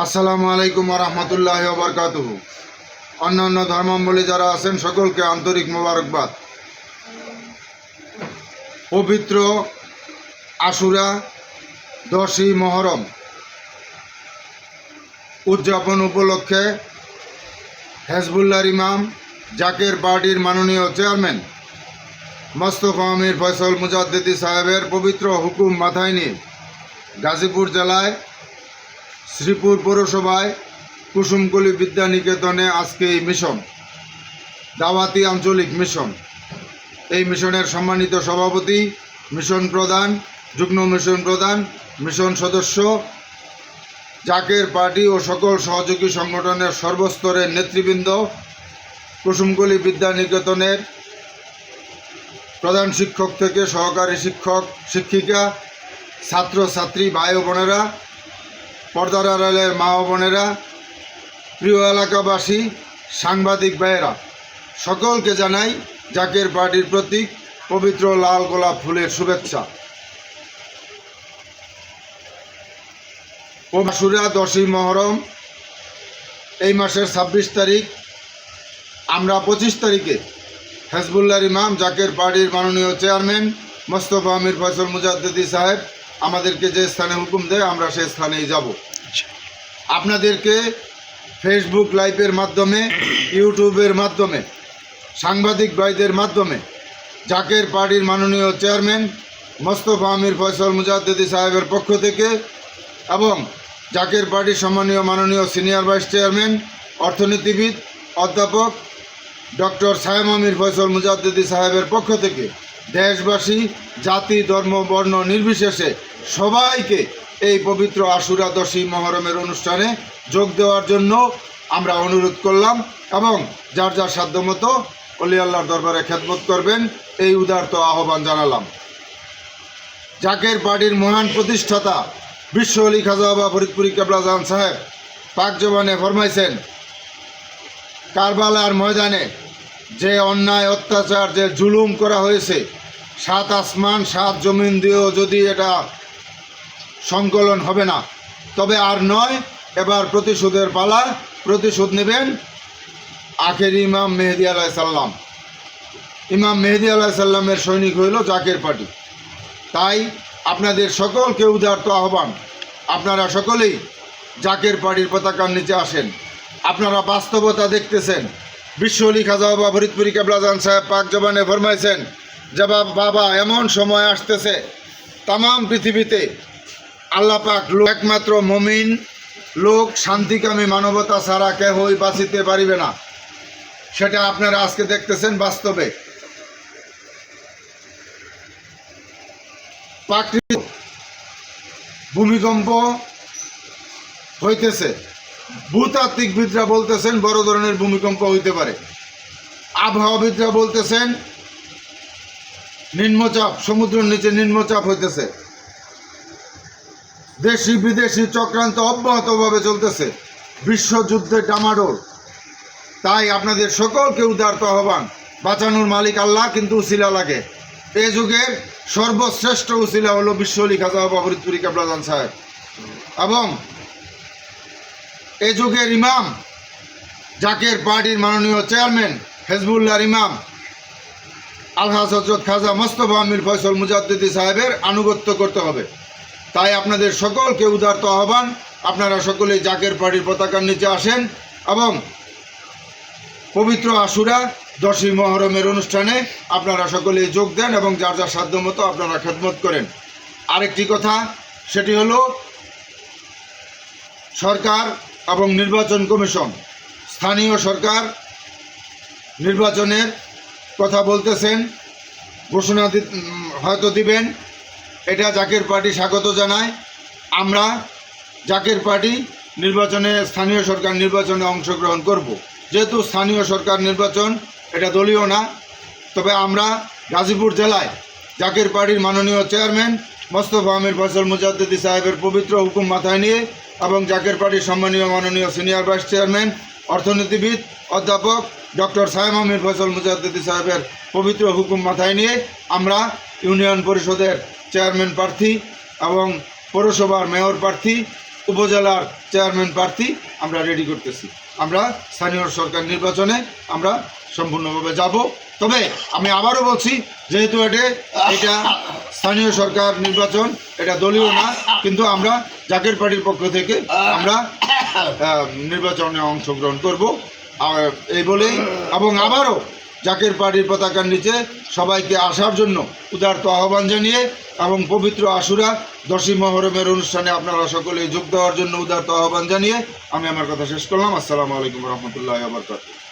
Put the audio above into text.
আসসালামু আলাইকুম রহমতুল্লাহ বরকাতুহু। অন্যান্য ধর্মাবলী যারা আছেন সকলকে আন্তরিক মোবারকবাদ। পবিত্র আশুরা 10ই মহরম উদযাপন উপলক্ষে হেজবুল্লাহর ইমাম জাকের পার্টির মাননীয় চেয়ারম্যান মোস্তফা আমির ফয়সল মুজাদ্দিদি সাহেবের পবিত্র হুকুম মাথায় নিয়ে গাজীপুর জেলায় শ্রীপুর পৌরসভায় কুসুমকলি বিদ্যানিকেতনে আজকে এই মিশন দাওয়াতি আঞ্চলিক মিশন, এই মিশনের সম্মানিত সভাপতি, মিশন প্রধান, যুগ্ম মিশন প্রধান, মিশন সদস্য, জাকের পার্টি ও সকল সহযোগী সংগঠনের সর্বস্তরের নেতৃবৃন্দ, কুসুমকলি বিদ্যানিকেতনের প্রধান শিক্ষক থেকে সহকারী শিক্ষক শিক্ষিকা, ছাত্রছাত্রী ভাই ও বোনেরা, পর্দার আড়ালের মা ও বোনেরা, প্রিয় এলাকাবাসী, সাংবাদিক ভাইয়েরা, সকলকে জানাই জাকের পার্টির প্রতীক পবিত্র লাল গোলাপ ফুলের শুভেচ্ছা। আশুরা 10ই মহরম এই মাসের 26 তারিখ, আমরা 25 তারিখে হেজবুল্লাহর ইমাম জাকের পার্টির মাননীয় চেয়ারম্যান মোস্তফা আমির ফয়সল মুজাদ্দিদি সাহেব আমাদেরকে যে স্থানে হুকুম দেয় আমরা সেই স্থানেই যাব। আপনাদেরকে ফেসবুক লাইভের মাধ্যমে, ইউটিউবের মাধ্যমে, সাংবাদিক ভাইদের মাধ্যমে জাকের পার্টির মাননীয় চেয়ারম্যান মোস্তফা আমির ফয়সল মুজাদ্দিদি সাহেবের পক্ষ থেকে এবং জাকের পার্টির সম্মানীয় মাননীয় সিনিয়র ভাইস চেয়ারম্যান অর্থনীতিবিদ অধ্যাপক ডক্টর সায়েম আমির ফয়সল মুজাদ্দিদি সাহেবের পক্ষ থেকে দেশবাসী, জাতি, ধর্ম, বর্ণ নির্বিশেষে সবাইকে এই পবিত্র আশুরা 10ই মহরমের অনুষ্ঠানে যোগ দেওয়ার জন্য আমরা অনুরোধ করলাম এবং যার যার সাধ্যমতো অলি আল্লাহর দরবারে খেদমত করবেন এই উদারত আহ্বান জানালাম। জাকের পার্টির মহান প্রতিষ্ঠাতা বিশ্ব আলী খাজা বাবা ফরিদপুরি কেবলা জান সাহেব পাক জবানে ফরমাইছেন, কারবালার ময়দানে যে অন্যায় অত্যাচার, যে জুলুম করা হয়েছে, 7 আসমান 7 জমিন দিয়েও যদি এটা সংকলন হবে না, তবে আর নয়, এবার প্রতিশোধের পালা, প্রতিশোধ নেবেন আখেরি ইমাম মেহেদি আলাইসাল্লাম। ইমাম মেহেদি আলাইসাল্লামের সৈনিক হইল জাকের পার্টি। তাই আপনাদের সকলকে উদারত আহ্বান, আপনারা সকলেই জাকের পার্টির পতাকার নিচে আসেন। আপনারা বাস্তবতা দেখতেছেন, বিশ্ব আলী খাজা বাবা ফরিদপুরি কেবলা জান সাহেব পাক জবানে ফরমাইছেন যে বাবা এমন সময় আসতেছে তামাম পৃথিবীতে আল্লাহ পাক একমাত্র মমিন লোক, শান্তিকামী মানবতা ছাড়া কেহই বাঁচিতে পারিবে না। সেটা আপনারা আজকে দেখতেছেন বাস্তবে। প্রাকৃতিক ভূমিকম্প হইতেছে, ভূতাত্ত্বিকবিদরা বলতেছেন বড় ধরনের ভূমিকম্প হইতে পারে, আবহাওয়াবিদরা বলতেছেন নিম্নচাপ, সমুদ্রের নিচে নিম্নচাপ হইতেছে, দেশি বিদেশি চক্রান্ত অব্যাহতভাবে চলতেছে, বিশ্বযুদ্ধে ডামাডোল। তাই আপনাদের সকলকে উদারত আহ্বান, বাঁচানোর মালিক আল্লাহ, কিন্তু উসিলা লাগে। এই যুগের সর্বশ্রেষ্ঠ উসিলা হলো বিশ্ব আলী খাজা বাবা ফরিদপুরি কেবলা জান সাহেব এবং এই যুগের ইমাম জাকের পার্টির মাননীয় চেয়ারম্যান হেজবুল্লাহর ইমাম আলহাজ হযরত খাজা মোস্তফা আমির ফয়সল মুজাদ্দিদি সাহেবের আনুগত্য করতে হবে। তাই আপনাদের সকলকে উদারত আহ্বান, আপনারা সকলেই জাকের পার্টির পতাকার নিচে আসেন এবং পবিত্র আশুরা 10ই মহরমের অনুষ্ঠানে আপনারা সকলেই যোগ দেন এবং যার যার সাধ্যমতো আপনারা খেদমত করেন। আরেকটি কথা, সেটি হলো সরকার এবং নির্বাচন কমিশন, স্থানীয় সরকার নির্বাচনের কথা বলতেছেন, ঘোষণা হয়তো দিবেন। এটা জাকের পার্টি স্বাগত জানায়। আমরা জাকের পার্টি নির্বাচনে, স্থানীয় সরকার নির্বাচনে অংশগ্রহণ করব। যেহেতু স্থানীয় সরকার নির্বাচন এটা দলীয় না, তবে আমরা গাজীপুর জেলায় জাকের পার্টির মাননীয় চেয়ারম্যান মোস্তফা আমির ফয়সল মুজাদ্দিদি সাহেবের পবিত্র হুকুম মাথায় নিয়ে এবং জাকের পার্টির সম্মানীয় মাননীয় সিনিয়র ভাইস চেয়ারম্যান অর্থনীতিবিদ অধ্যাপক ডক্টর সায়েম আমির ফয়সল মুজাদ্দিদি সাহেবের পবিত্র হুকুম মাথায় নিয়ে আমরা ইউনিয়ন পরিষদের চেয়ারম্যান প্রার্থী এবং পৌরসভার মেয়র প্রার্থী উপজেলার চেয়ারম্যান প্রার্থী আমরা রেডি করতেছি। আমরা স্থানীয় সরকার নির্বাচনে আমরা সম্পূর্ণভাবে যাব। তবে আমি আবারও বলছি, যেহেতু এটা স্থানীয় সরকার নির্বাচন, এটা দলীয় না, কিন্তু আমরা জাকের পার্টির পক্ষ থেকে আমরা নির্বাচনে অংশগ্রহণ করব এই বলেই, এবং আবারও জাকের পার্টির পতাকার নিচে সবাইকে আসার জন্য উদারত আহ্বান জানিয়ে এবং পবিত্র আশুরা 10ই মুহররমের অনুষ্ঠানে আপনারা সকলে যোগ দেওয়ার জন্য উদারত আহ্বান জানিয়ে আমি আমার কথা শেষ করলাম। আসসালামু আলাইকুম রহমতুল্লাহ ওয়া বারাকাতুহু।